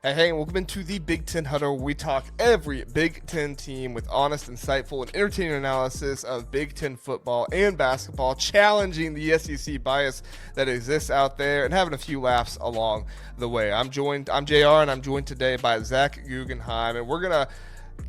Hey, and welcome into the Big Ten Huddle, where we talk every Big Ten team with honest, insightful, and entertaining analysis of Big Ten football and basketball, challenging the SEC bias that exists out there and having a few laughs along the way. I'm JR, and I'm joined today by Zack Guggenheim, and we're gonna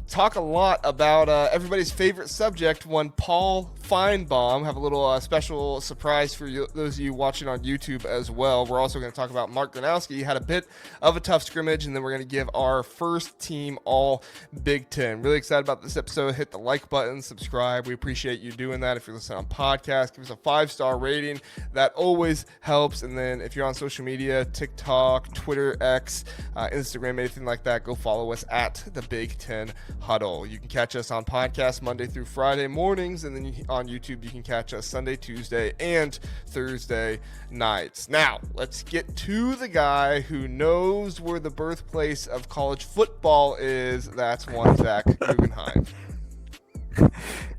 talk a lot about everybody's favorite subject, one Paul Finebaum. Have a little special surprise for you, those of you watching on YouTube as well. We're also going to talk about Mark Gronowski. He had a bit of a tough scrimmage, and then we're going to give our first team all Big Ten. Really excited about this episode. Hit the like button, subscribe. We appreciate you doing that. If you're listening on podcast, give us a 5-star rating. That always helps. And then if you're on social media, TikTok, Twitter, X, Instagram, anything like that, go follow us at the Big Ten Huddle. You can catch us on podcast Monday through Friday mornings, and then on YouTube you can catch us Sunday, Tuesday, and Thursday nights. Now, let's get to the guy who knows where the birthplace of college football is. That's one Zack Guggenheim.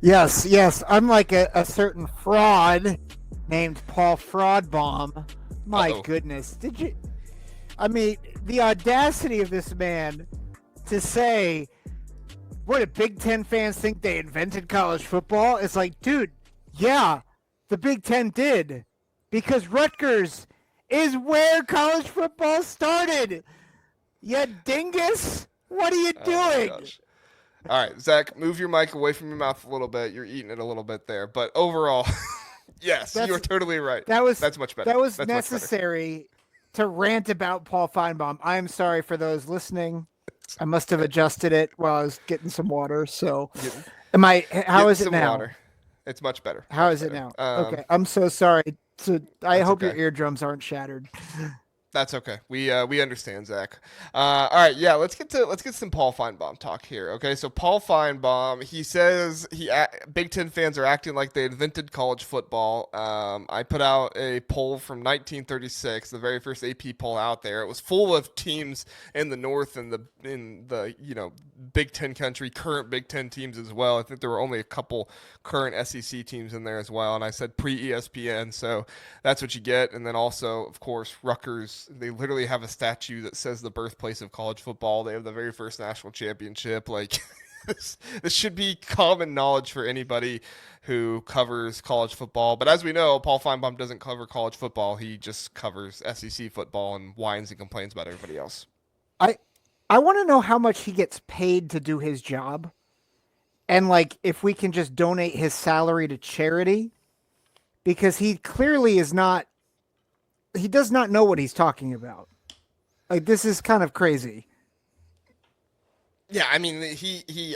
Yes. I'm like a certain fraud named Paul Fraudbaum. My goodness. The audacity of this man to say, what do Big Ten fans think they invented college football? It's like, dude, yeah, the Big Ten did. Because Rutgers is where college football started. You dingus. What are you doing? All right, Zack, move your mic away from your mouth a little bit. You're eating it a little bit there. But overall, yes, you're totally right. That's much better. That was necessary to rant about Paul Finebaum. I am sorry for those listening. I must have adjusted it while I was getting some water. So, how is it now? Water. It's much better. How is it now? Okay, I'm so sorry. I hope your eardrums aren't shattered. That's okay. We understand, Zack. All right, yeah. Let's get some Paul Finebaum talk here. Okay, so Paul Finebaum, he says Big Ten fans are acting like they invented college football. I put out a poll from 1936, the very first AP poll out there. It was full of teams in the North and in the Big Ten country, current Big Ten teams as well. I think there were only a couple current SEC teams in there as well, and I said pre-ESPN, so that's what you get. And then also, of course, Rutgers. They literally have a statue that says the birthplace of college football. They have the very first national championship. Like this should be common knowledge for anybody who covers college football. But as we know, Paul Finebaum doesn't cover college football. He just covers SEC football and whines and complains about everybody else. I want to know how much he gets paid to do his job. And like if we can just donate his salary to charity, because he clearly is not. He does not know what he's talking about. Like, this is kind of crazy. Yeah, I mean, he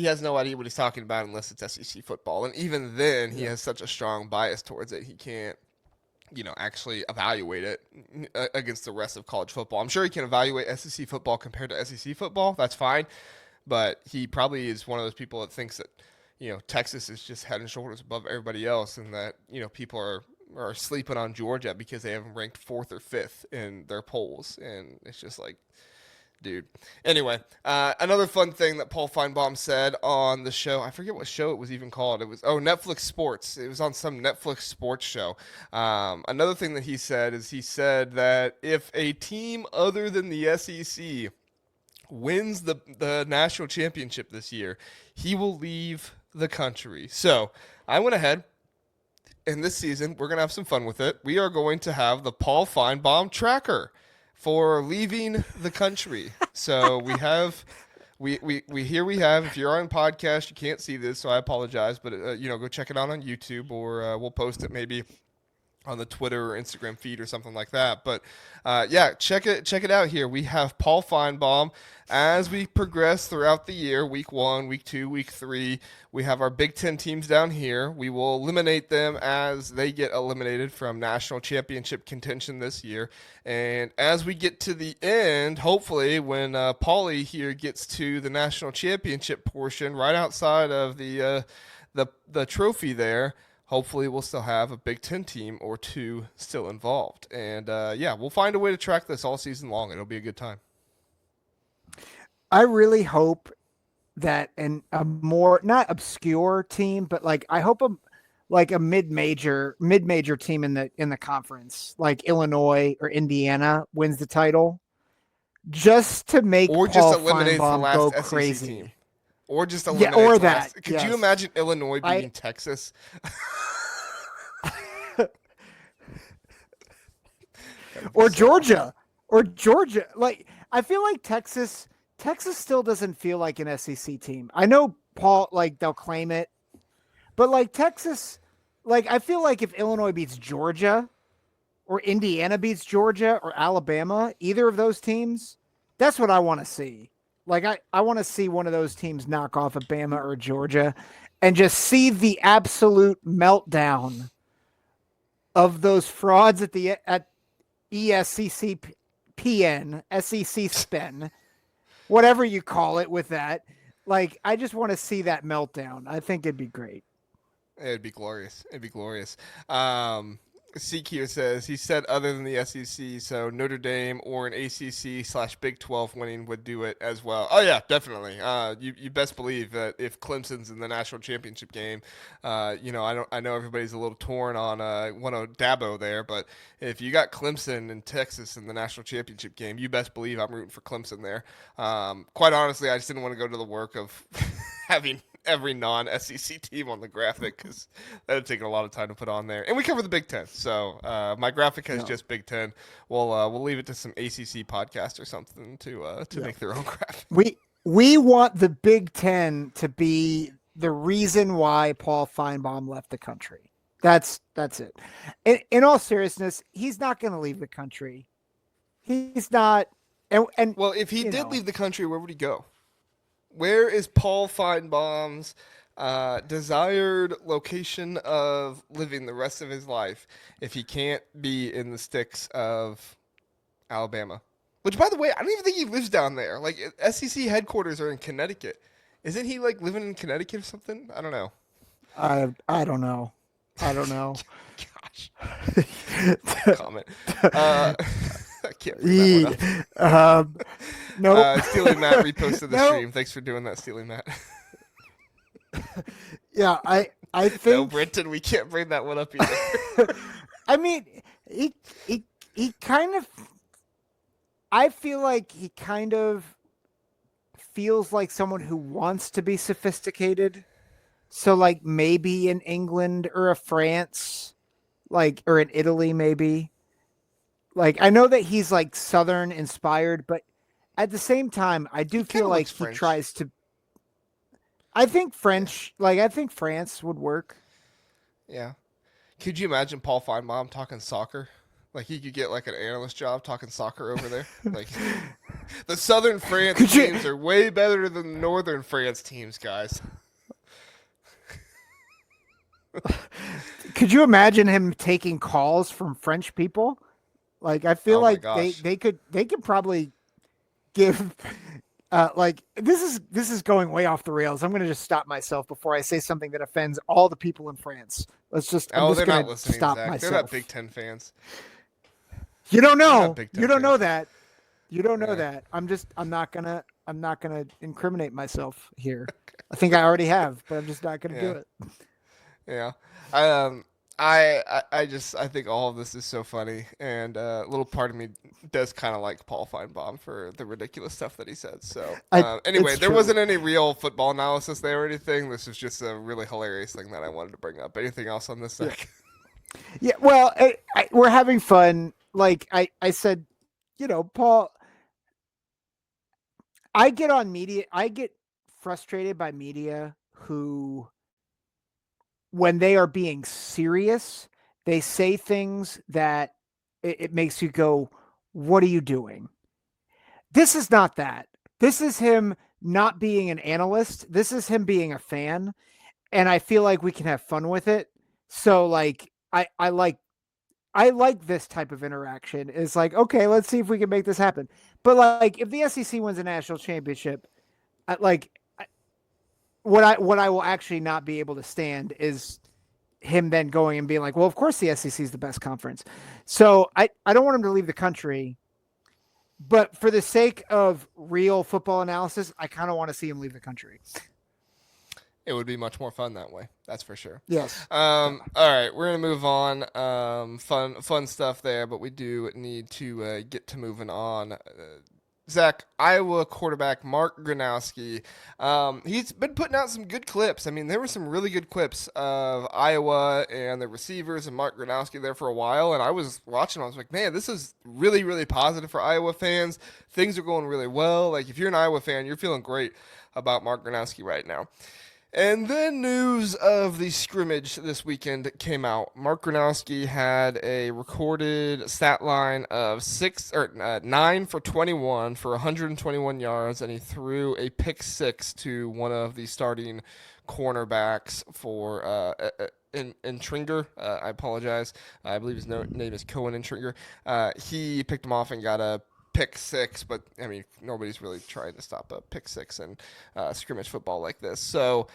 has no idea what he's talking about unless it's SEC football. And even then, he has such a strong bias towards it, he can't, actually evaluate it against the rest of college football. I'm sure he can evaluate SEC football compared to SEC football. That's fine. But he probably is one of those people that thinks that, Texas is just head and shoulders above everybody else, and that, people are sleeping on Georgia because they have them ranked 4th or 5th in their polls. And it's just like, dude. Anyway, another fun thing that Paul Finebaum said on the show, I forget what show it was even called. It was, Netflix Sports. It was on some Netflix sports show. Another thing that he said is he said that if a team other than the SEC wins the national championship this year, he will leave the country. So I went ahead. And this season, we're going to have some fun with it. We are going to have the Paul Finebaum Tracker for leaving the country. So we have, if you're on podcast, you can't see this, so I apologize. But, go check it out on YouTube, or we'll post it maybe on the Twitter or Instagram feed or something like that. But check it out here. We have Paul Finebaum as we progress throughout the year. Week 1, week 2, week 3. We have our Big Ten teams down here. We will eliminate them as they get eliminated from national championship contention this year. And as we get to the end, hopefully when Paulie here gets to the national championship portion, right outside of the trophy there, hopefully we'll still have a Big Ten team or two still involved. And, we'll find a way to track this all season long. It'll be a good time. I really hope that a more, not obscure team, but like I hope a mid-major team in the conference, like Illinois or Indiana, wins the title. just to make Or just Paul eliminates the Finebaum last go SEC crazy. team. Or just Yeah, eliminates or the last. that. Could you Yes. imagine Illinois I beating Texas? That would be or so awesome. Georgia. Or Georgia. Like I feel like Texas still doesn't feel like an SEC team. I know Paul like they'll claim it, but like Texas, like I feel like if Illinois beats Georgia or Indiana beats Georgia or Alabama, either of those teams, that's what I want to see. Like I want to see one of those teams knock off a Bama or Georgia and just see the absolute meltdown of those frauds at ESCCPN, SEC spin, whatever you call it with that. Like I just want to see that meltdown. I think it'd be great. It'd be glorious. It'd be glorious. Um, CQ says he said other than the SEC, so Notre Dame or an ACC / Big 12 winning would do it as well. Oh yeah, definitely. You best believe that if Clemson's in the national championship game, I know everybody's a little torn on one of Dabo there, but if you got Clemson and Texas in the national championship game, you best believe I'm rooting for Clemson there. Quite honestly, I just didn't want to go to the work of having every non-SEC team on the graphic because that would take a lot of time to put on there. And we cover the Big Ten, so my graphic has Yeah. just Big Ten. We'll leave it to some ACC podcast or something to Yeah. make their own graphic. We want the Big Ten to be the reason why Paul Finebaum left the country. That's it. In all seriousness, he's not going to leave the country. He's not. And Well, if he you did know, leave the country, where would he go? Where is Paul Feinbaum's desired location of living the rest of his life if he can't be in the sticks of Alabama? Which, by the way, I don't even think he lives down there. Like, SEC headquarters are in Connecticut. Isn't he, like, living in Connecticut or something? I don't know. I don't know. I don't know. Gosh, comment. I can't bring that one up. Nope. Steely Matt reposted the Nope. stream. Thanks for doing that, Steely Matt. Yeah, I No, think. Brenton, we can't bring that one up either. I mean, he kind of. I feel like he kind of feels like someone who wants to be sophisticated. So like maybe in England or a France, like or in Italy maybe. Like I know that he's like Southern inspired, but at the same time, I do He feel kinda like looks he French. tries to. I think French, like I think France would work. Yeah. Could you imagine Paul Finebaum talking soccer? Like he could get like an analyst job talking soccer over there. Like the Southern France Could you- teams are way better than the Northern France teams, guys. Could you imagine him taking calls from French people? Like I feel Oh my like they gosh. they could probably give like this is going way off the rails. I'm going to just stop myself before I say something that offends all the people in France. I'm Oh, just they're going not to listening, stop Zach. They're not myself. Big Ten fans. You don't They're not know. Big Ten You don't know fans. that. You don't know Yeah. that. I'm not gonna incriminate myself here. I think I already have, but I'm just not gonna do Yeah. it. Yeah. I I think all of this is so funny, and a little part of me does kind of like Paul Finebaum for the ridiculous stuff that he said. So anyway, It's there true. wasn't any real football analysis there or anything. This was just a really hilarious thing that I wanted to bring up. Anything else on this, Zach? Yeah, well, we're having fun. Like I said, Paul, I get on media. I get frustrated by media who, when they are being serious, they say things that it makes you go, "What are you doing?" This is not that. This is him not being an analyst. This is him being a fan, and I feel like we can have fun with it. So like I like this type of interaction. It's like, okay, let's see if we can make this happen. But like, if the SEC wins a national championship, what I will actually not be able to stand is him then going and being like, well, of course the SEC is the best conference. So I don't want him to leave the country, but for the sake of real football analysis, I kind of want to see him leave the country. It would be much more fun that way. That's for sure. Yes. All right, we're gonna move on. Fun stuff there, but we do need to get to moving on. Zach, Iowa quarterback Mark Gronowski. He's been putting out some good clips. I mean, there were some really good clips of Iowa and the receivers and Mark Gronowski there for a while. And I was watching, I was like, man, this is really, really positive for Iowa fans. Things are going really well. Like, if you're an Iowa fan, you're feeling great about Mark Gronowski right now. And then news of the scrimmage this weekend came out. Mark Gronowski had a recorded stat line of 9 for 21 for 121 yards, and he threw a pick six to one of the starting cornerbacks for in Tringer. I apologize. I believe his name is Cohen Intringer. He picked him off and got a pick six, but I mean, nobody's really trying to stop a pick six in scrimmage football like this. So,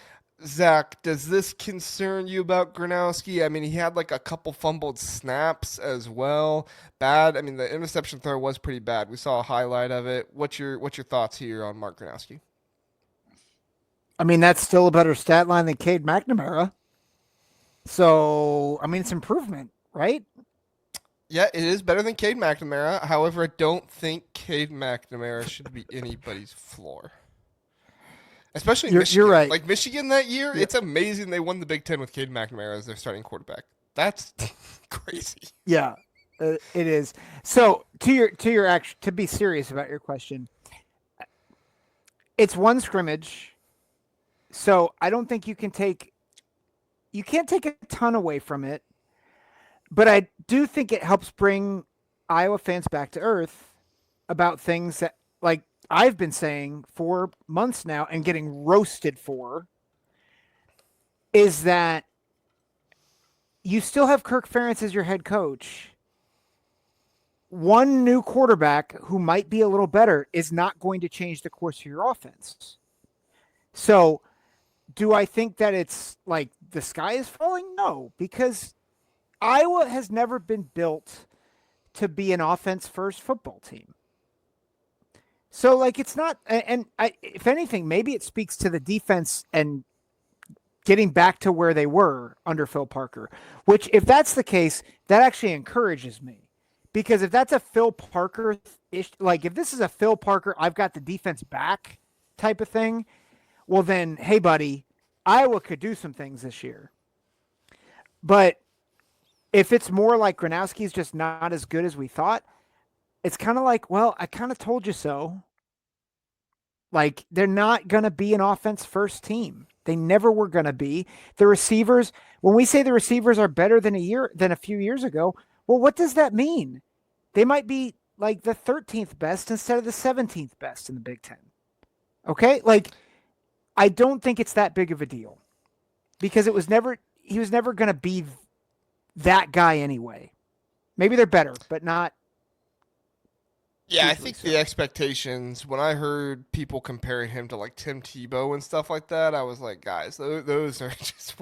Zach, does this concern you about Gronowski? I mean, he had like a couple fumbled snaps as well. Bad. I mean, the interception throw was pretty bad. We saw a highlight of it. What's your thoughts here on Mark Gronowski? I mean, that's still a better stat line than Cade McNamara. So, I mean, it's improvement, right? Yeah, it is better than Cade McNamara. However, I don't think Cade McNamara should be anybody's floor. Especially You're Michigan. right. Like Michigan that year, Yeah. it's amazing they won the Big Ten with Cade McNamara as their starting quarterback. That's crazy. Yeah, it is. So to your action, to be serious about your question, it's one scrimmage, so I don't think you can't take a ton away from it, but I do think it helps bring Iowa fans back to earth about things that like I've been saying for months now and getting roasted for is that you still have Kirk Ferentz as your head coach. One new quarterback who might be a little better is not going to change the course of your offense. So, do I think that it's like the sky is falling? No, because Iowa has never been built to be an offense first football team. So, like, it's not, and if anything, maybe it speaks to the defense and getting back to where they were under Phil Parker, which, if that's the case, that actually encourages me. Because if that's a Phil Parker ish, like if this is a Phil Parker, I've got the defense back type of thing, well, then, hey, buddy, Iowa could do some things this year. But if it's more like Gronowski's just not as good as we thought, it's kind of like, well, I kind of told you so. Like, they're not going to be an offense first team. They never were going to be. The receivers, when we say the receivers are better than a few years ago, well, what does that mean? They might be like the 13th best instead of the 17th best in the Big Ten. Okay? Like, I don't think it's that big of a deal because he was never going to be that guy anyway. Maybe they're better, but not. Yeah, I think the expectations, when I heard people comparing him to like Tim Tebow and stuff like that, I was like, guys, those are just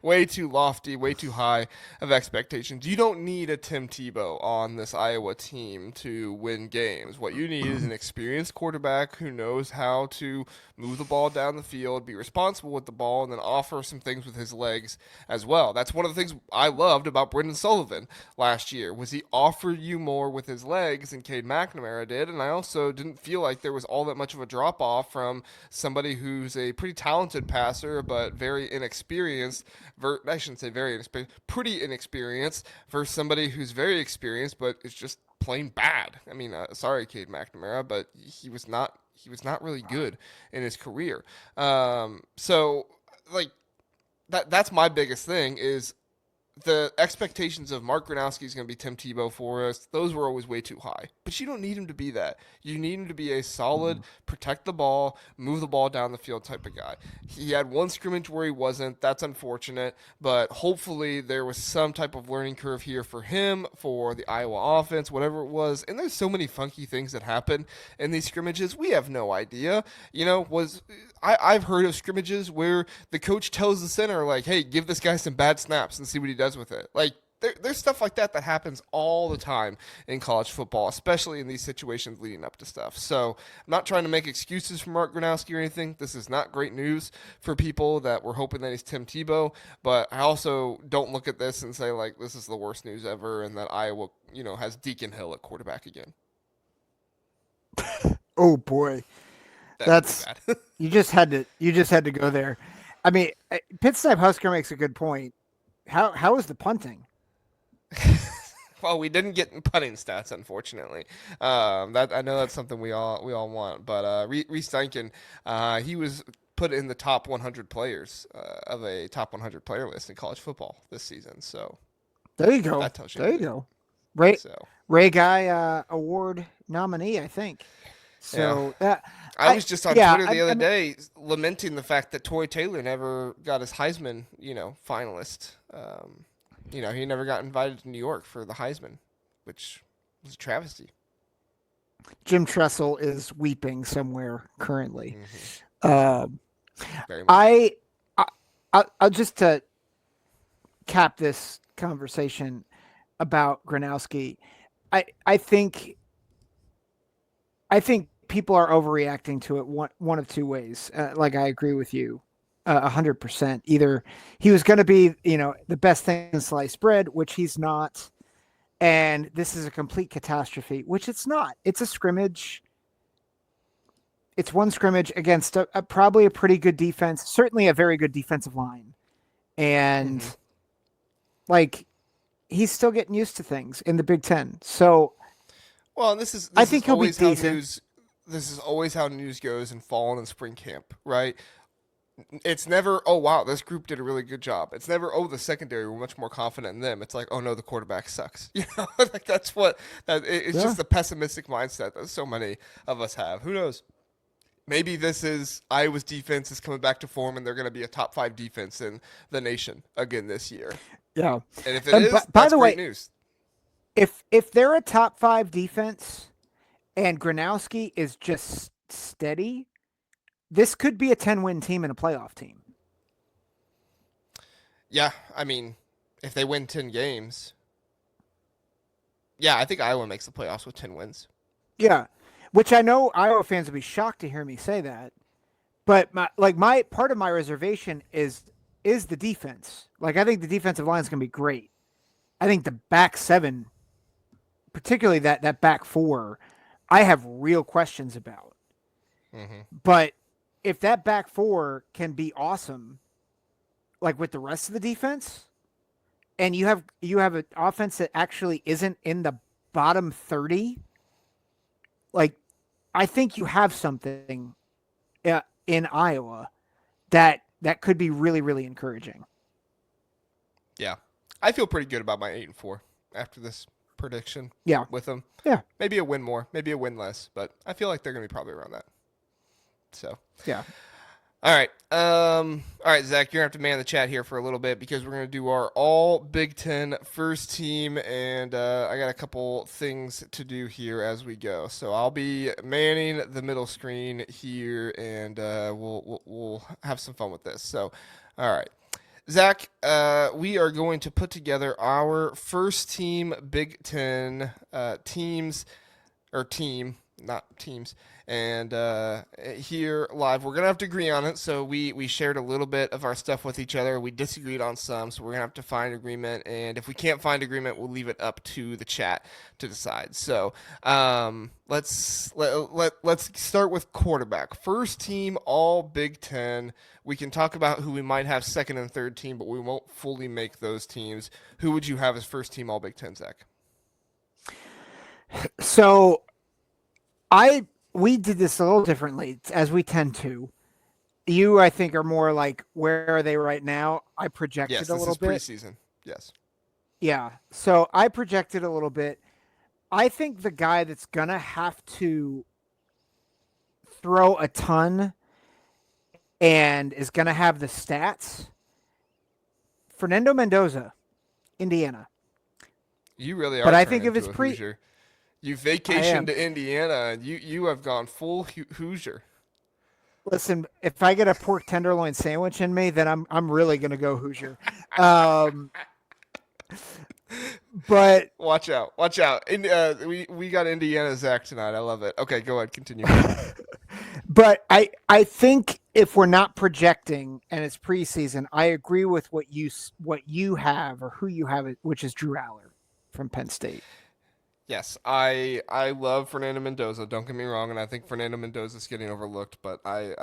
way too lofty, way too high of expectations. You don't need a Tim Tebow on this Iowa team to win games. What you need is an experienced quarterback who knows how to move the ball down the field, be responsible with the ball, and then offer some things with his legs as well. That's one of the things I loved about Brendan Sullivan last year was he offered you more with his legs in case McNamara did, and I also didn't feel like there was all that much of a drop off from somebody who's a pretty talented passer but very inexperienced. I shouldn't say very inexperienced, pretty inexperienced versus somebody who's very experienced but is just plain bad. I mean, sorry, Cade McNamara, but he was not really good in his career. So like that's my biggest thing is the expectations of Mark Gronowski is going to be Tim Tebow for us. Those were always way too high. But you don't need him to be that. You need him to be a solid, protect the ball, move the ball down the field type of guy. He had one scrimmage where he wasn't. That's unfortunate. But hopefully there was some type of learning curve here for him, for the Iowa offense, whatever it was. And there's so many funky things that happen in these scrimmages. We have no idea. I've heard of scrimmages where the coach tells the center, like, hey, give this guy some bad snaps and see what he does with it. Like, there's stuff like that happens all the time in college football, especially in these situations leading up to stuff. So I'm not trying to make excuses for Mark Gronowski or anything. This is not great news for people that were hoping that he's Tim Tebow. But I also don't look at this and say, like, this is the worst news ever and that Iowa, has Deacon Hill at quarterback again. Oh boy, That would be that's bad. you just had to go there. I mean, Pit Stop Husker makes a good point. How is the punting? Well, we didn't get punting stats, unfortunately. That I know that's something we all want, but Reese Duncan, he was put in the top 100 players of a top 100 player list in college football this season. So There you go. that tells you There you everything. go. Ray So Ray Guy Award nominee, I think. yeah, So that I was just on yeah, Twitter the I other mean, day lamenting the fact that Tory Taylor never got his Heisman, finalist. He never got invited to New York for the Heisman, which was a travesty. Jim Tressel is weeping somewhere currently. Hmm. Um, Very much. I, I'll just to cap this conversation about Gronowski. I think people are overreacting to it one of two ways. Like I agree with you, 100%. Either he was going to be, the best thing in sliced bread, which he's not, and this is a complete catastrophe, which it's not. It's a scrimmage. It's one scrimmage against probably a pretty good defense, certainly a very good defensive line, and Hmm. like he's still getting used to things in the Big Ten. So Well, and this is I this is think he'll be always how decent. news. This is always how news goes in fall and spring camp, right? It's never, oh wow, this group did a really good job. It's never, oh, the secondary, we're much more confident in them. It's like, oh no, the quarterback sucks. Like that's what it's Yeah. just the pessimistic mindset that so many of us have. Who knows? Maybe this is Iowa's defense is coming back to form, and they're going to be a top 5 defense in the nation again this year. Yeah. And if it And is, by that's the great way, news. if they're a top 5 defense and Gronowski is just steady, this could be a 10-win team and a playoff team. Yeah, I mean, if they win 10 games, yeah, I think Iowa makes the playoffs with 10 wins. Yeah. Which I know Iowa fans would be shocked to hear me say that. But my part of my reservation is the defense. Like I think the defensive line is going to be great. I think the back 7, particularly that back 4, I have real questions about. Hmm. But if that back 4 can be awesome, like with the rest of the defense, and you have an offense that actually isn't in the bottom 30, like I think you have something in Iowa that could be really, really encouraging. Yeah, I feel pretty good about my 8-4 after this prediction. Yeah. With them, Yeah. maybe a win more, maybe a win less, but I feel like they're going to be probably around that. So, Yeah. all right, Zach, you're gonna have to man the chat here for a little bit because we're gonna do our all Big Ten first team, and I got a couple things to do here as we go. So I'll be manning the middle screen here, and we'll have some fun with this. So, all right. Zach, we are going to put together our first team Big Ten teams, or team, not teams. And here live, we're going to have to agree on it. So we shared a little bit of our stuff with each other. We disagreed on some, so we're going to have to find agreement. And if we can't find agreement, we'll leave it up to the chat to decide. So let's start with quarterback. First team, all Big Ten. We can talk about who we might have second and third team, but we won't fully make those teams. Who would you have as first team, all Big Ten, Zach? So we did this a little differently, as we tend to. You, I think, are more like, where are they right now? I projected Yes, a this little is bit. preseason. Yes. Yeah. So I projected a little bit. I think the guy that's going to have to throw a ton and is going to have the stats, Fernando Mendoza, Indiana. You really are But I turning think of his into a Hoosier. You I am. vacationed to Indiana, and you have gone full Hoosier. Listen, if I get a pork tenderloin sandwich in me, then I'm really gonna go Hoosier. Um, but Watch out! Watch out! We got Indiana Zach tonight. I love it. Okay, go ahead. Continue. but I think if we're not projecting and it's preseason, I agree with what you have or who you have, which is Drew Aller from Penn State. Yes, I love Fernando Mendoza. Don't get me wrong, and I think Fernando Mendoza is getting overlooked, but I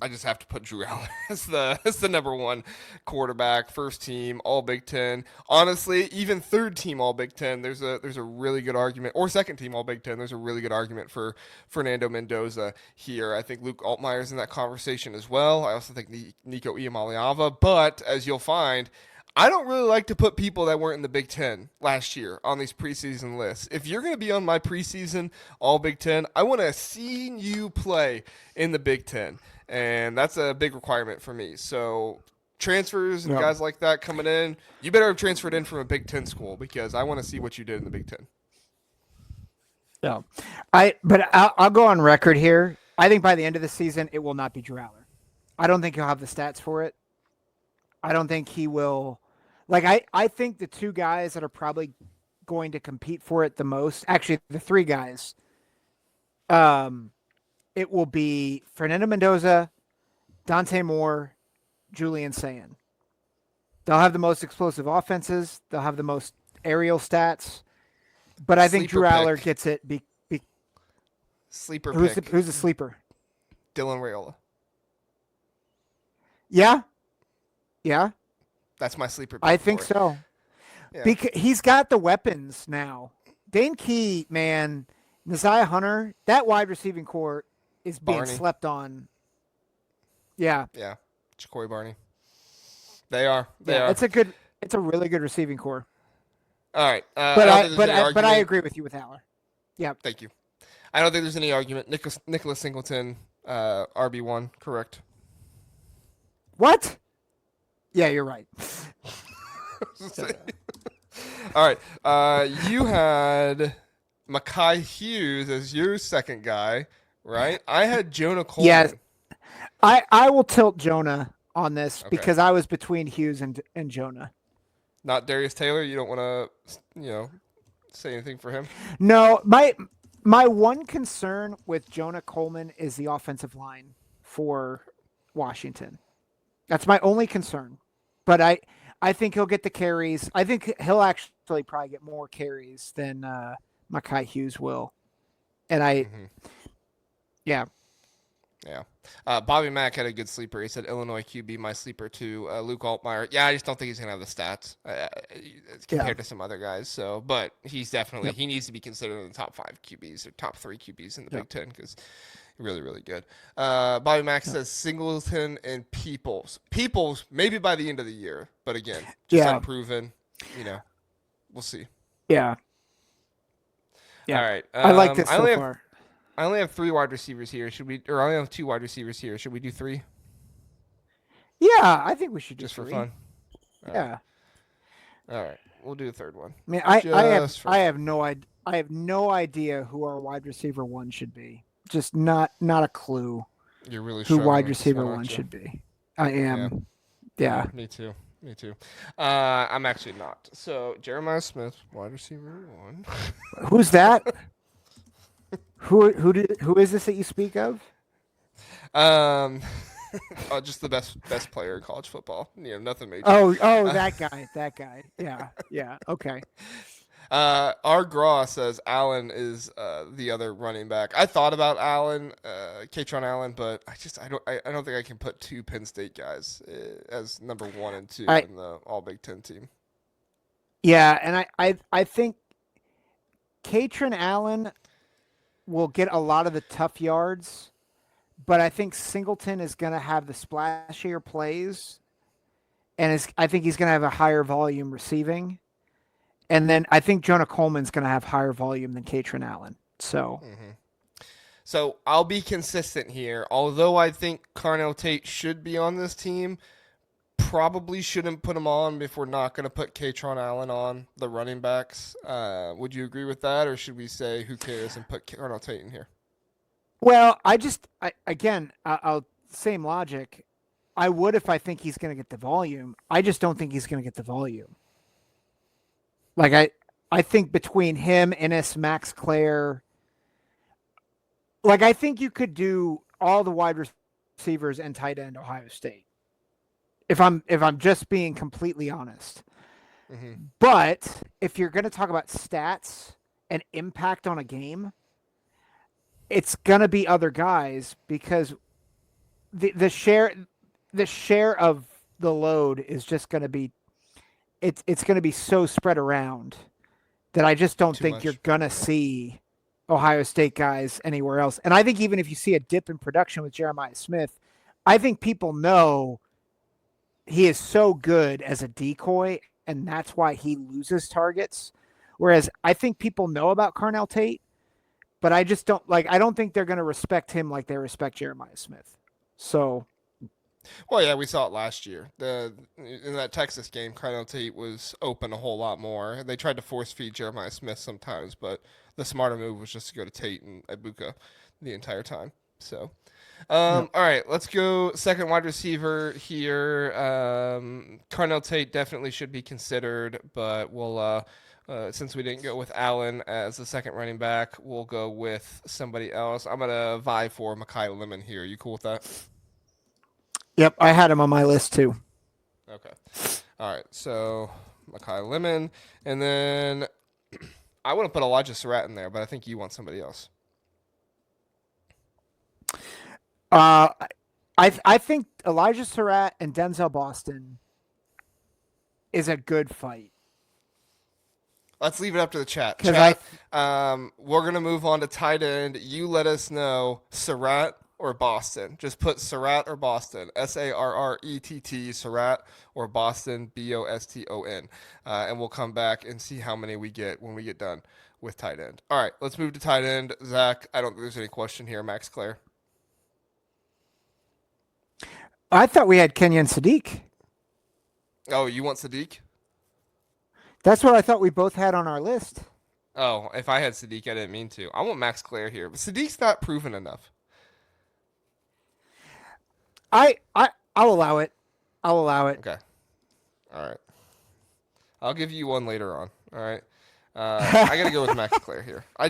just have to put Drew Allen as the number one quarterback, first team, all Big Ten. Honestly, even third team all Big Ten. There's a really good argument, or second team all Big Ten. There's a really good argument for Fernando Mendoza here. I think Luke Altmaier's in that conversation as well. I also think Nico Iamaleava, but as you'll find, I don't really like to put people that weren't in the Big Ten last year on these preseason lists. If you're going to be on my preseason All Big Ten, I want to see you play in the Big Ten, and that's a big requirement for me. So transfers and guys like that coming in, you better have transferred in from a Big Ten school because I want to see what you did in the Big Ten. No, but I'll go on record here. I think by the end of the season, it will not be Drew Aller. I don't think he'll have the stats for it. I don't think he will. Like, I think the two guys that are probably going to compete for it the most, actually the three guys, it will be Fernando Mendoza, Dante Moore, Julian Sayin. They'll have the most explosive offenses. They'll have the most aerial stats. But I think Drew Aller gets it. Sleeper pick. Pick. Who's a sleeper? Dylan Raiola. Yeah. Yeah. That's my sleeper pick. I think so. Yeah. Because he's got the weapons now. Dane Key, man, Messiah Hunter, that wide receiving core is being slept on. Yeah. Yeah. Ja'Cory Barney. They are. They are. It's a really good receiving core. All right. But I agree with you with Aller. Yeah. Thank you. I don't think there's any argument. Nicholas Singleton, RB1, correct? What? Yeah, you're right. All right. You had Mekhi Hughes as your second guy, right? I had Jonah Coleman. Yes. I will tilt Jonah on this because I was between Hughes and Jonah. Not Darius Taylor? You don't want to, say anything for him? No, my one concern with Jonah Coleman is the offensive line for Washington. That's my only concern. But I think he'll get the carries. I think he'll actually probably get more carries than Mekhi Hughes will. And yeah. Yeah. Bobby Mack had a good sleeper. He said Illinois QB, my sleeper too. Luke Altmaier. Yeah, I just don't think he's going to have the stats compared to some other guys. So, but he's definitely, he needs to be considered in the top 5 QBs or top 3 QBs in the Big Ten because really, really good. Bobby Mack says Singleton and Peoples. Peoples, maybe by the end of the year. But again, just unproven. We'll see. Yeah. All right. I like this so far. I only have 3 wide receivers here. I only have 2 wide receivers here. Should we do 3? Yeah, I think we should do just 3. For fun. All right. We'll do the third one. I mean, I have no idea who our wide receiver 1 should be. Just not a clue. You're really who wide receiver 1 should be. I am. Yeah. Me too. I'm actually not. So Jeremiah Smith, wide receiver 1. Who's that? Who is this that you speak of? Just the best player in college football. Nothing major. Oh, that guy. Yeah. Okay. R. Graw says Allen is the other running back. I thought about Allen, Katron Allen, but I don't think I can put 2 Penn State guys as number 1 and 2 in the All Big Ten team. Yeah, and I think Katron Allen will get a lot of the tough yards, but I think Singleton is going to have the splashier plays, and I think he's going to have a higher volume receiving. And then I think Jonah Coleman's going to have higher volume than Katron Allen. So, So I'll be consistent here. Although I think Carnell Tate should be on this team, probably shouldn't put him on if we're not going to put Katron Allen on the running backs. Would you agree with that, or should we say who cares and put Carnell Tate in here? Well, I'll same logic. I would if I think he's going to get the volume. I just don't think he's going to get the volume. Like I think between him, Ennis, Max Clare, like I think you could do all the wide receivers and tight end Ohio State. If I'm just being completely honest. Mm-hmm. But if you're going to talk about stats and impact on a game, it's going to be other guys because the share of the load is just going to be it's going to be so spread around that I just don't Too think you're much. going to see Ohio State guys anywhere else. And I think even if you see a dip in production with Jeremiah Smith, I think people know he is so good as a decoy, and that's why he loses targets. Whereas I think people know about Carnell Tate, but I just don't I don't think they're going to respect him like they respect Jeremiah Smith. So, Well, yeah, we saw it last year. In that Texas game, Carnell Tate was open a whole lot more. They tried to force feed Jeremiah Smith sometimes, but the smarter move was just to go to Tate and Ibuka the entire time. So, yep. all right, let's go second wide receiver here. Carnell Tate definitely should be considered, but we'll since we didn't go with Allen as the second running back, we'll go with somebody else. I'm gonna vie for Mekhi Lemon here. You cool with that? Yep, I had him on my list too. Okay. All right. So Mekhi Lemon, and then I want to put Elijah Surratt in there, but I think you want somebody else. I think Elijah Surratt and Denzel Boston is a good fight. Let's leave it up to the chat. 'Cause Chat. We're gonna move on to tight end. You let us know Surratt or Boston. Just put Surratt or Boston. Sarrett Surratt or Boston Boston, and we'll come back and see how many we get when we get done with tight end. All right, let's move to tight end. Zach, I don't think there's any question here. Max Claire. I thought we had Kenyon Sadiq. Oh, you want Sadiq? That's what I thought we both had on our list. Oh, if I had Sadiq, I didn't mean to. I want Max Claire here, but Sadiq's not proven enough. I'll allow it. I'll allow it. Okay. All right. I'll give you one later on. All right. I gotta go with Max Claire here. I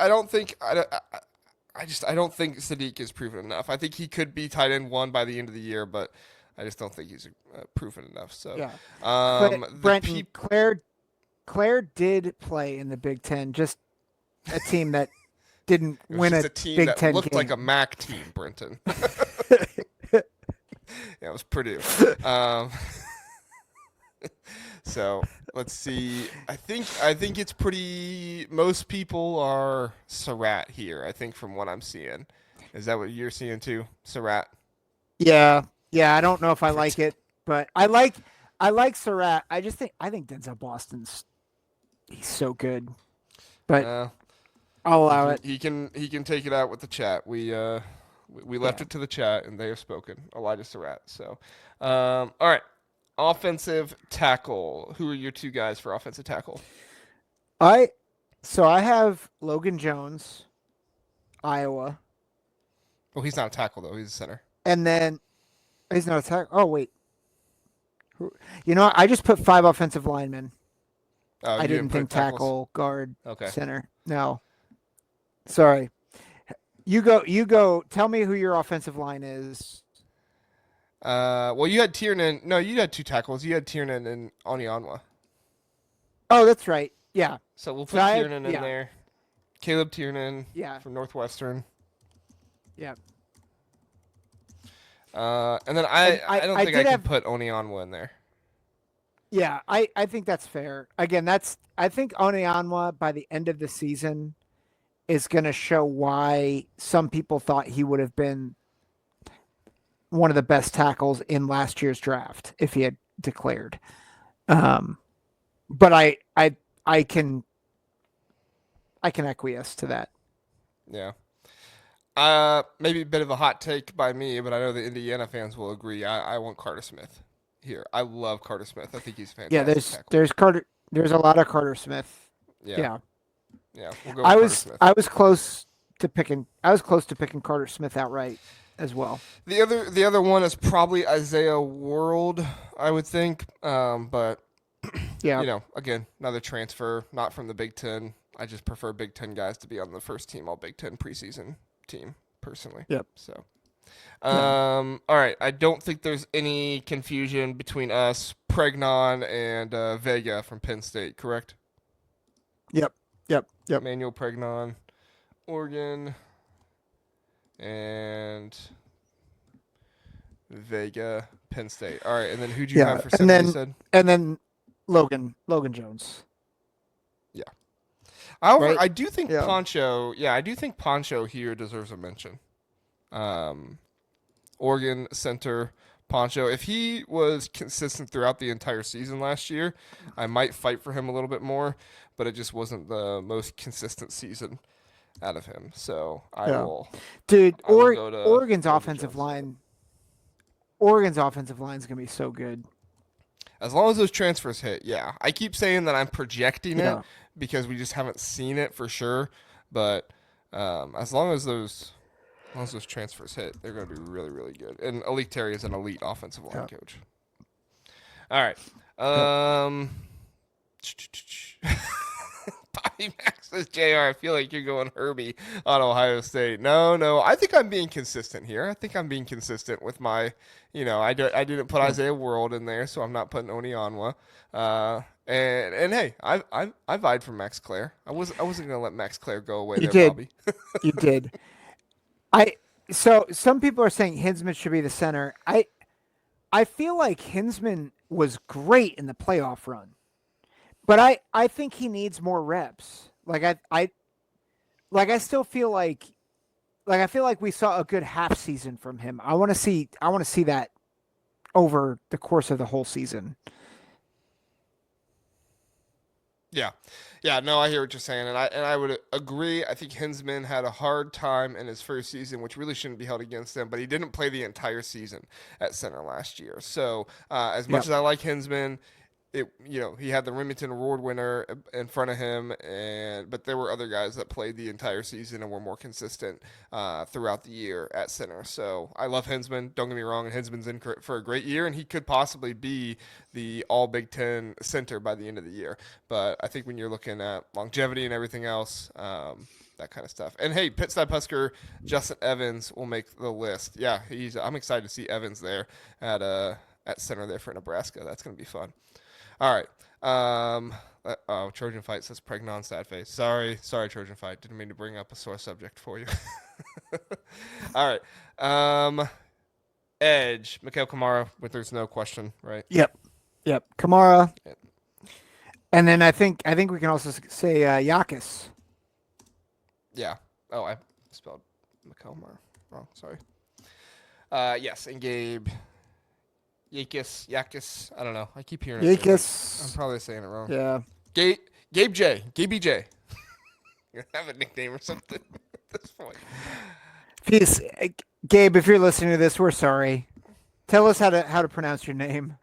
don't think I don't think Sadiq is proven enough. I think he could be tight end one by the end of the year, but I just don't think he's proven enough. So Yeah. the Claire did play in the Big Ten, just a team that didn't it was win just a a team Big that Ten looked game. like a MAC team, Brenton. Yeah, it was Purdue. So let's see. I think it's pretty. Most people are Surratt here. I think from what I'm seeing, is that what you're seeing too, Surratt? Yeah. I don't know if I like it, but I like Surratt. I think Denzel Boston's he's so good, but I'll allow it. He can take it out with the chat. We left it to the chat, and they have spoken. Elijah Surratt. So, all right. Offensive tackle. Who are your two guys for offensive tackle? I have Logan Jones, Iowa. Well, he's not a tackle though. He's a center. And then he's not a tackle. Oh wait. You know, I just put 5 offensive linemen. Oh, I you didn't think put tackles? tackle, guard, Okay. center. No. Sorry. You go. Tell me who your offensive line is. Well, you had Tiernan. No, you had 2 tackles. You had Tiernan and Onyanwa. Oh, that's right. Yeah. So we'll put Tiernan in there. Caleb Tiernan. Yeah. From Northwestern. Yeah. And then I don't think I can put Onyanwa in there. Yeah, I think that's fair. Again, I think Onyanwa by the end of the season is going to show why some people thought he would have been one of the best tackles in last year's draft if he had declared. But I can acquiesce to that. Yeah. Maybe a bit of a hot take by me, but I know the Indiana fans will agree. I want Carter Smith here. I love Carter Smith. I think he's fantastic. Yeah, there's Carter. There's a lot of Carter Smith. Yeah. We'll go with Carter Smith. I was close to picking Carter Smith outright as well. The other one is probably Isaiah World, I would think. But yeah, again, another transfer, not from the Big Ten. I just prefer Big Ten guys to be on the first team All Big Ten preseason team personally. Yep. So, all right. I don't think there's any confusion between us Pregnon and Vega from Penn State, correct? Yep. Manuel Pregnon, Oregon, and Vega, Penn State. All right, and then who'd you have for center? You said, and then Logan Jones. yeah. However, Right? I do think Yeah. Poncho. Yeah, I do think Poncho here deserves a mention. Oregon center Poncho. If he was consistent throughout the entire season last year, I might fight for him a little bit more, but it just wasn't the most consistent season out of him. So I will. Dude, I will go to Oregon's Logan offensive Jones. line. Oregon's offensive line is gonna be so good. As long as those transfers hit, yeah. I keep saying that I'm projecting it because we just haven't seen it for sure. But as long as those transfers hit, they're going to be really, really good. And Alik Terry is an elite offensive line coach. All right. Bobby Max says, JR, I feel like you're going Herbie on Ohio State. No. I think I'm being consistent here. I think I'm being consistent with my, I didn't put Isaiah World in there, so I'm not putting Oni Onwa. And hey, I vied for Max Clare. I wasn't gonna let Max Clare go away Bobby. You did. So some people are saying Hinsman should be the center. I feel like Hinsman was great in the playoff run, but I think he needs more reps. I still feel like I feel like we saw a good half season from him. I want to see that over the course of the whole season. Yeah, no, I hear what you're saying, and I would agree. I think Hinsman had a hard time in his first season, which really shouldn't be held against him, but he didn't play the entire season at center last year. So as much as I like Hinsman, he had the Remington Award winner in front of him, but there were other guys that played the entire season and were more consistent throughout the year at center. So I love Hinsman. Don't get me wrong, and Hinsman's in for a great year, and he could possibly be the All Big Ten center by the end of the year. But I think when you're looking at longevity and everything else, that kind of stuff. And hey, Pitt-Side Husker Justin Evans will make the list. Yeah, I'm excited to see Evans there at center there for Nebraska. That's going to be fun. All right. Trojan Fight says Pregnon sad face. Sorry, Trojan Fight. Didn't mean to bring up a sore subject for you. All right. Edge, Mikhail Kamara, but there's no question, right? Yep. Kamara. Yep. And then I think we can also say Yakis. Yeah. Oh, I spelled Mikhail Kamara wrong. Sorry. Yes, and Gabe. Yakis. I don't know. I keep hearing it. Yakis. I'm probably saying it wrong. Yeah. Gabe J. Gabe J. You have a nickname or something at this point. Peace. Gabe, if you're listening to this, we're sorry. Tell us how to pronounce your name.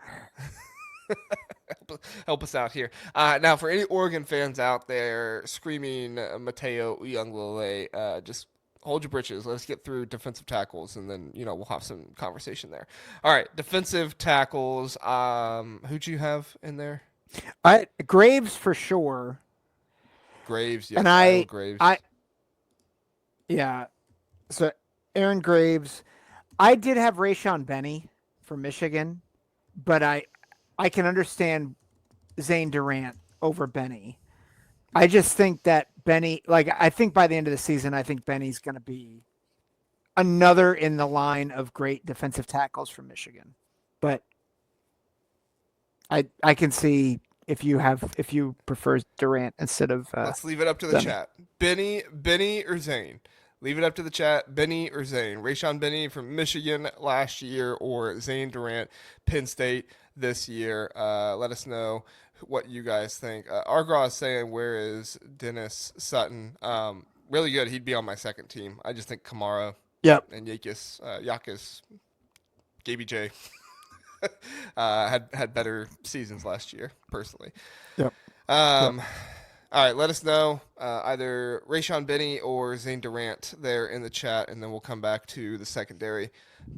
Help us out here. Now, for any Oregon fans out there screaming Mateo Uiagalelei, just hold your britches. Let's get through defensive tackles, and then we'll have some conversation there. All right, defensive tackles. Who'd you have in there? Graves for sure. Graves, yes. And Graves. Yeah. So Aaron Graves. I did have Rayshon Benny from Michigan, but I can understand Zane Durant over Benny. I just think that Benny, I think by the end of the season, I think Benny's going to be another in the line of great defensive tackles from Michigan. But I can see if you prefer Durant instead of. Let's leave it up to the chat. Benny or Zane. Leave it up to the chat. Benny or Zane. Rayshon Benny from Michigan last year, or Zane Durant, Penn State this year. Let us know what you guys think. Argraw is saying, where is Dennis Sutton? Really good. He'd be on my second team. I just think Kamara and Yakis, Gaby J had better seasons last year, personally. Yep. All right, let us know either Rayshon Benny or Zane Durant there in the chat, and then we'll come back to the secondary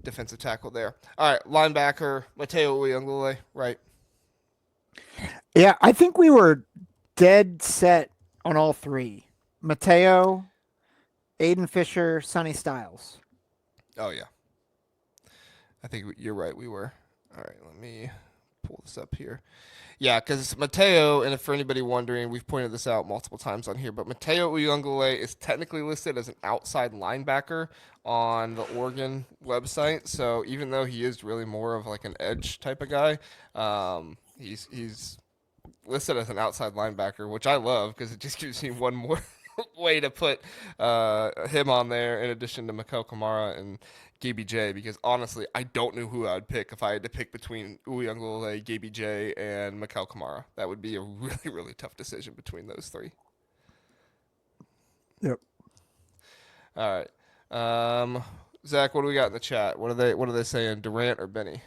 defensive tackle there. All right, linebacker, Mateo Uiagalelei, right? Yeah, I think we were dead set on all three. Mateo, Aiden Fisher, Sonny Styles. Oh, yeah. I think you're right, we were. All right, let me pull this up here. Yeah, because Mateo, and if for anybody wondering, we've pointed this out multiple times on here, but Mateo Uyunglele is technically listed as an outside linebacker on the Oregon website. So even though he is really more of like an edge type of guy, he's listed as an outside linebacker, which I love because it just gives me one more way to put him on there in addition to Mikel Kamara and GBJ, because honestly, I don't know who I would pick if I had to pick between Uyunglele, GBJ, and Mikel Kamara. That would be a really, really tough decision between those three. Yep. All right. Zach, what do we got in the chat? What are they saying? Durant or Benny?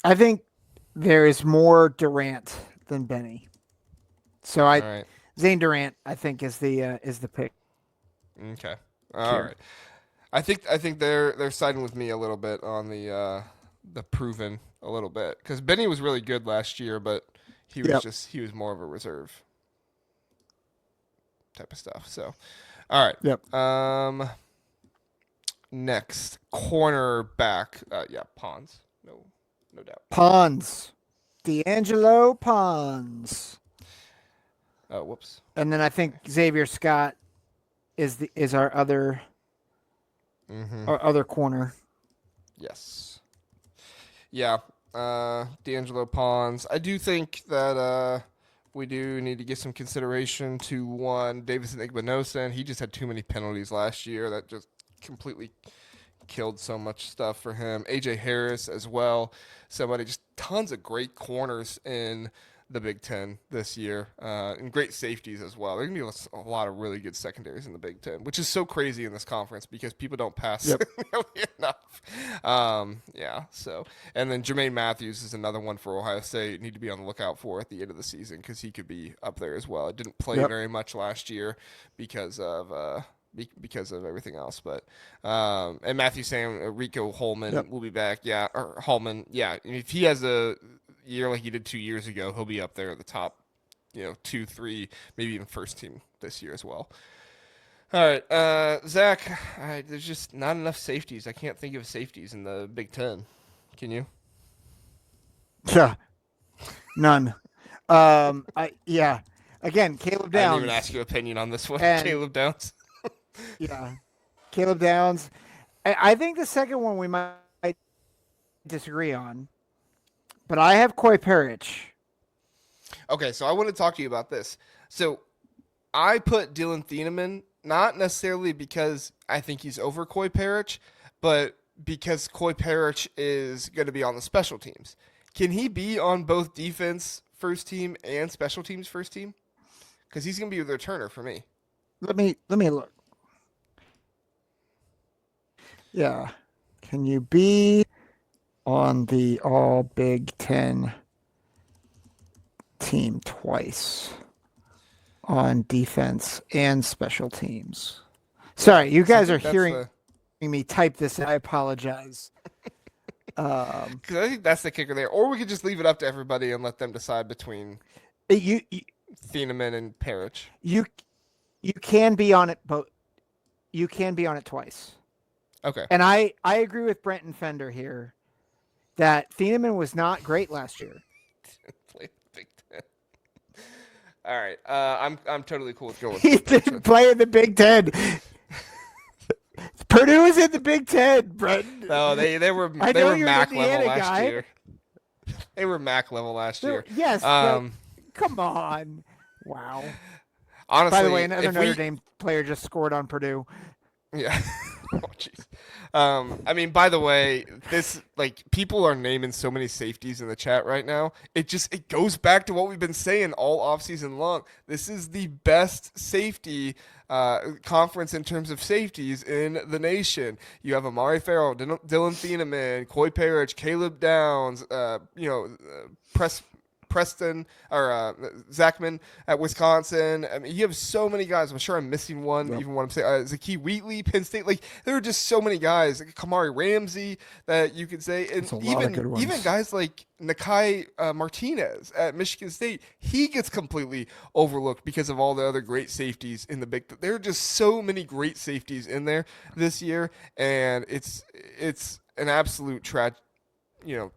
I think there is more Durant than Benny. So All right. Zane Durant, I think, is the pick. Okay. All right. I think they're siding with me a little bit on the proven a little bit, because Benny was really good last year, but he was he was more of a reserve type of stuff. So, all right. Yep. Next cornerback. Pons. No doubt. Pons. D'Angelo Pons. Oh, whoops. And then I think Xavier Scott is our other. Our other corner. Yes. Yeah. D'Angelo Pons. I do think that we do need to give some consideration to one Davison Igbinosun. He just had too many penalties last year. That just completely killed so much stuff for him. AJ Harris as well. Somebody, just tons of great corners in the Big Ten this year, and great safeties as well. There can be a lot of really good secondaries in the Big Ten, which is so crazy in this conference because people don't pass enough. So, and then Jermaine Matthews is another one for Ohio State. Need to be on the lookout for at the end of the season because he could be up there as well. It didn't play very much last year because of everything else, but and Matthew saying Rico Holman will be back. Yeah, or Holman. Yeah, if he has a year like he did 2 years ago, he'll be up there at the top, 2, 3, maybe even first team this year as well. All right, Zach, there's just not enough safeties. I can't think of safeties in the Big Ten. Can you? Yeah, none. Again, Caleb Downs. I didn't even ask your opinion on this one, Caleb Downs. Yeah, Caleb Downs. I think the second one we might disagree on, but I have Koi Perich. Okay, so I want to talk to you about this. So I put Dylan Thieneman, not necessarily because I think he's over Koi Perich, but because Koi Perich is going to be on the special teams. Can he be on both defense first team and special teams first team? Because he's going to be the returner for me. Let me look. Yeah. Can you be on the All Big Ten team twice on defense and special teams? Sorry, you guys are hearing me type this, and I apologize. Because I think that's the kicker there. Or we could just leave it up to everybody and let them decide between Thieneman and Perich. You can be on it, but you can be on it twice. Okay. And I agree with Brenton Fender here that Thieneman was not great last year. Play the Big Ten. All right. I'm totally cool with going. He didn't play in the Big Ten. Purdue is in the Big Ten, Brenton. No, they were MAC level last year. They were MAC level last year. Yes. Come on. Wow. Honestly, by the way, another Notre Dame player just scored on Purdue. Yeah. Oh, jeez. I mean, by the way, this, people are naming so many safeties in the chat right now. It goes back to what we've been saying all offseason long. This is the best safety conference in terms of safeties in the nation. You have Amari Farrell, Dylan Thieneman, Koi Perich, Caleb Downs, Preston or Zachman at Wisconsin. I mean, you have so many guys. I'm sure I'm missing one. Yep. Even what I'm saying, Zakee Wheatley, Penn State. There are just so many guys. Kamari Ramsey that you could say, and even guys like Nakai Martinez at Michigan State. He gets completely overlooked because of all the other great safeties in the Big Ten. There are just so many great safeties in there this year, and it's an absolute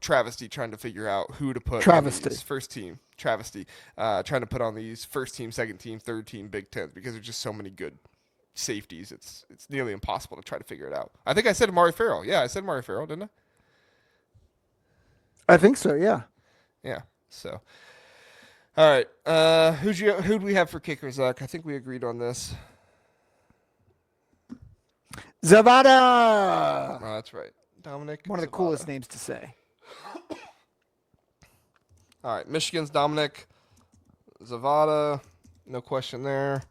travesty trying to figure out who to put on Travesty. these first team. Travesty. Trying to put on these first team, second team, third team Big Tens because there's just so many good safeties. It's nearly impossible to try to figure it out. I think I said Amari Farrell. Yeah, I said Amari Farrell, didn't I think so. Yeah. I? Yeah. So, all right. Who'd we have for kicker, Zach? I think we agreed on this. Zavada. Oh, that's right. Dominic. One of the Zavada. coolest names to say. All right. Michigan's Dominic Zavada. No question there.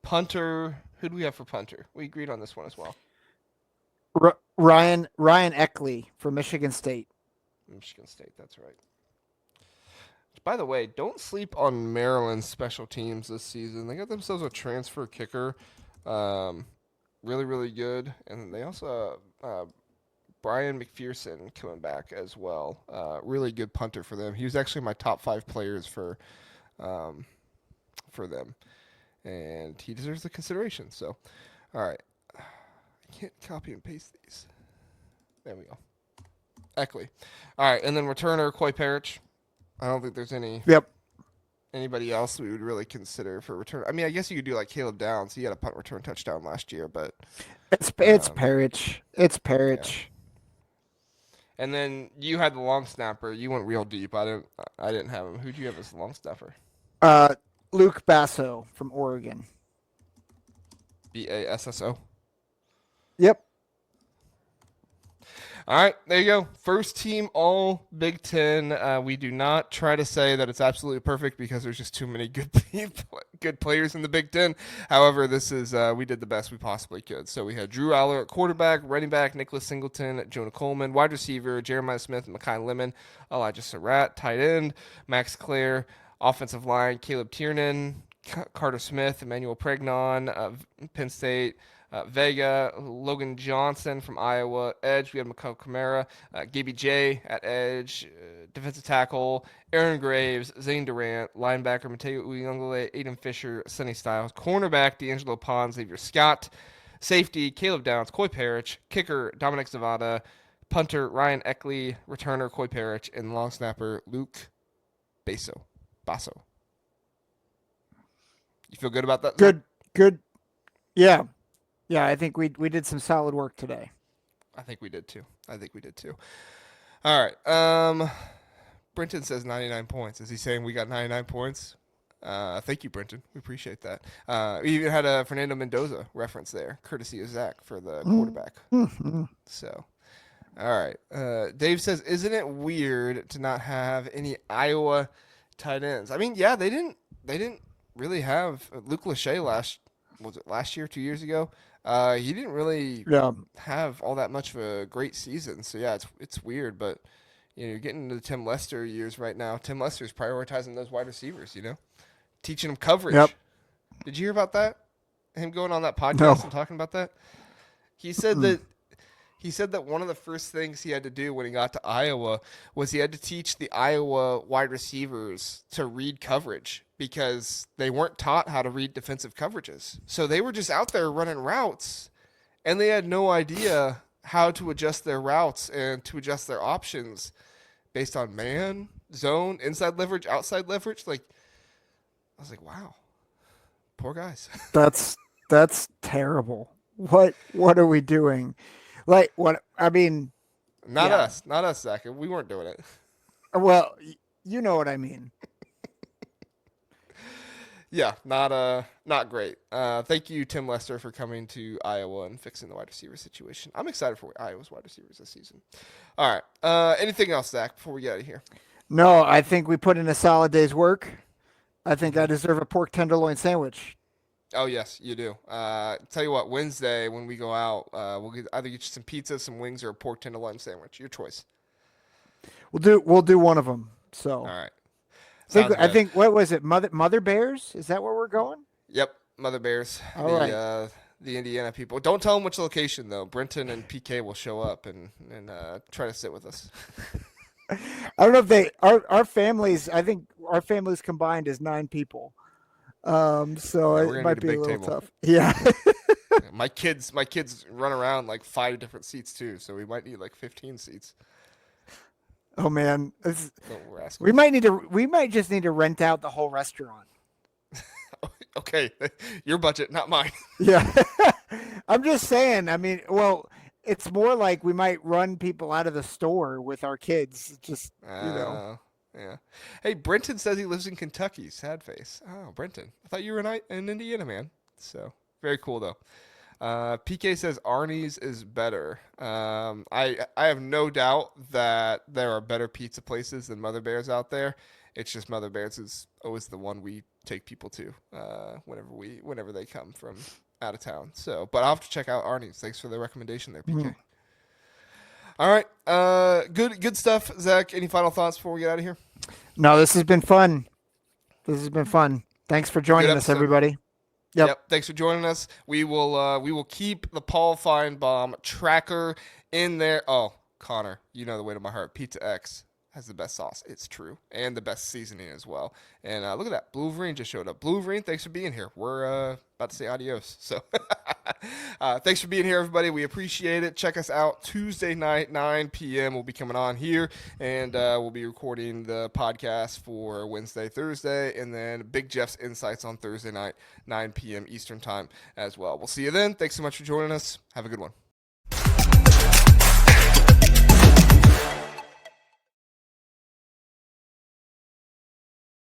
Punter. Who do we have for punter? We agreed on this one as well. Ryan Eckley from Michigan State. Michigan State. That's right. By the way, don't sleep on Maryland's special teams this season. They got themselves a transfer kicker. Really, really good. And they also Brian McPherson coming back as well. Really good punter for them. He was actually my top 5 players for them. And he deserves the consideration. So, all right. I can't copy and paste these. There we go. Eckley. All right, and then returner, Coy Parrish. I don't think there's anybody else we would really consider for return. I mean, I guess you could do like Caleb Downs. He had a punt return touchdown last year, but it's Parrish. It's Parrish. Yeah. And then you had the long snapper. You went real deep. I didn't have him. Who do you have as the long snapper? Luke Basso from Oregon. Basso. Yep. All right, there you go. First team all Big Ten. We do not try to say that it's absolutely perfect because there's just too many good players in the Big Ten. However, this is we did the best we possibly could. So we had Drew Aller at quarterback, running back Nicholas Singleton, Jonah Coleman, wide receiver Jeremiah Smith, Mekhi Lemon, Elijah Surratt, tight end Max Clare, offensive line Caleb Tiernan, Carter Smith, Emmanuel Pregnon, Penn State. Vega, Logan Johnson from Iowa, edge. We have Mikael Kamara, Gaby J at edge, defensive tackle, Aaron Graves, Zane Durant, linebacker Mateo Uyunglele, Aiden Fisher, Sonny Styles, cornerback D'Angelo Pond, Xavier Scott, safety Caleb Downs, Coy Parrish, kicker Dominic Zavada, punter Ryan Eckley, returner Coy Parrish, and long snapper Luke Basso. You feel good about that? Good. Yeah. Yeah, I think we did some solid work today. I think we did too. All right. Brenton says 99 points. Is he saying we got 99 points? Thank you, Brenton. We appreciate that. We even had a Fernando Mendoza reference there, courtesy of Zach for the quarterback. So, all right. Dave says, isn't it weird to not have any Iowa tight ends? I mean, yeah, they didn't really have Luke Lachey last year, 2 years ago? He didn't really have all that much of a great season. So, yeah, it's weird. But, you're getting into the Tim Lester years right now. Tim Lester's prioritizing those wide receivers, teaching them coverage. Yep. Did you hear about that? Him going on that podcast and talking about that? He said that one of the first things he had to do when he got to Iowa was he had to teach the Iowa wide receivers to read coverage because they weren't taught how to read defensive coverages. So they were just out there running routes, and they had no idea how to adjust their routes and to adjust their options based on man, zone, inside leverage, outside leverage. I was like, wow, poor guys. That's terrible. What are we doing? Not us, Zach. We weren't doing it. Well, you know what I mean. Yeah, not great. Thank you, Tim Lester, for coming to Iowa and fixing the wide receiver situation. I'm excited for Iowa's wide receivers this season. All right. Anything else, Zach, before we get out of here? No, I think we put in a solid day's work. I think I deserve a pork tenderloin sandwich. Oh, yes, you do. Tell you what, Wednesday when we go out, we'll either get you some pizza, some wings, or a pork tenderloin sandwich. Your choice. We'll do one of them. So. All right. I think what was it? Mother Bears? Is that where we're going? Yep, Mother Bears. All right. The Indiana people. Don't tell them which location though. Brenton and PK will show up and try to sit with us. I don't know if our families. I think our families combined is 9 people. So it might be a little tough. Yeah. My kids run around like 5 different seats too, so we might need like 15 seats. Oh man, Little rascals. we might just need to rent out the whole restaurant. Okay, your budget, not mine. Yeah. I'm just saying, I mean, well, it's more like we might run people out of the store with our kids. Just, Yeah. Hey, Brenton says he lives in Kentucky. Sad face. Oh, Brenton. I thought you were an Indiana man. So very cool though. PK says Arnie's is better. I have no doubt that there are better pizza places than Mother Bear's out there. It's just Mother Bear's is always the one we take people to whenever they come from out of town. So, but I'll have to check out Arnie's. Thanks for the recommendation there, PK. All right. Good stuff, Zach. Any final thoughts before we get out of here? No, this has been fun. Thanks for joining us, everybody. Yep. Thanks for joining us. We will keep the Paul Finebaum tracker in there. Oh, Connor, you know the way to my heart. Pizza X has the best sauce. It's true. And the best seasoning as well. And look at that. Blue Vereen just showed up. Blue Vereen, thanks for being here. We're about to say adios. So thanks for being here, everybody. We appreciate it. Check us out Tuesday night, 9 p.m. We'll be coming on here. And we'll be recording the podcast for Wednesday, Thursday. And then Big Jeff's Insights on Thursday night, 9 p.m. Eastern time as well. We'll see you then. Thanks so much for joining us. Have a good one.